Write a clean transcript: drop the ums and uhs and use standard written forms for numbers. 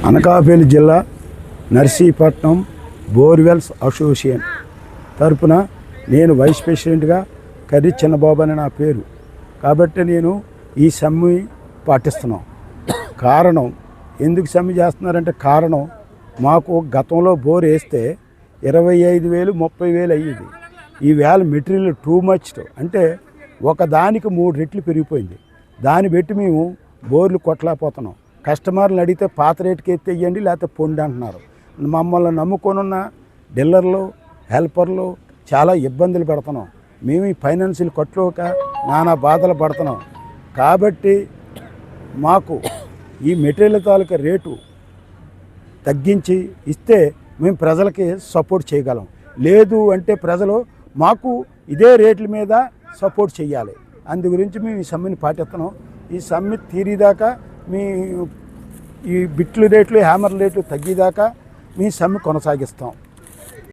అనకాపల్లి జిల్లా Narsipatnam borewells association తరపున నేను వైస్ ప్రెసిడెంట్గా కర్రీ చిన్నబాబు అని నా పేరు. కాబట్టి నేను ఈ సమ్మె పాటిస్తున్నాం. కారణం ఎందుకు సమ్మె చేస్తున్నారంటే కారణం మాకు గతంలో బోర్ వేస్తే 25,000 30,000 అయ్యేది. ఈవేళ మెటీరియల్ టూ మచ్, అంటే ఒకదానికి 3 రెట్లు పెరిగిపోయింది. దాన్ని బట్టి మేము బోర్లు కొట్టలేకపోతున్నాం. కస్టమర్లు అడిగితే పాత రేటుకి ఎత్తి వేయండి లేకపోతే పొండి అంటున్నారు. మమ్మల్ని నమ్ముకొనున్న డీలర్లు హెల్పర్లు చాలా ఇబ్బందులు పెడుతున్నాం. మేము ఈ ఫైనాన్షియల్ కట్టుకోక నానా బాధలు పడుతున్నాం. కాబట్టి మాకు ఈ మెటీరియల్ తాలూకా రేటు తగ్గించి ఇస్తే మేము ప్రజలకి సపోర్ట్ చేయగలం. లేదు అంటే ప్రజలు మాకు ఇదే రేట్ల మీద సపోర్ట్ చేయాలి. అందు గురించి మేము ఈ సమ్మెని పాటిస్తున్నాం. ఈ సమ్మె తీరేదాకా మీ ఈ బిట్లు రేట్లు హ్యామర్ రేట్లు తగ్గేదాకా మీ సమ్మె కొనసాగిస్తాం.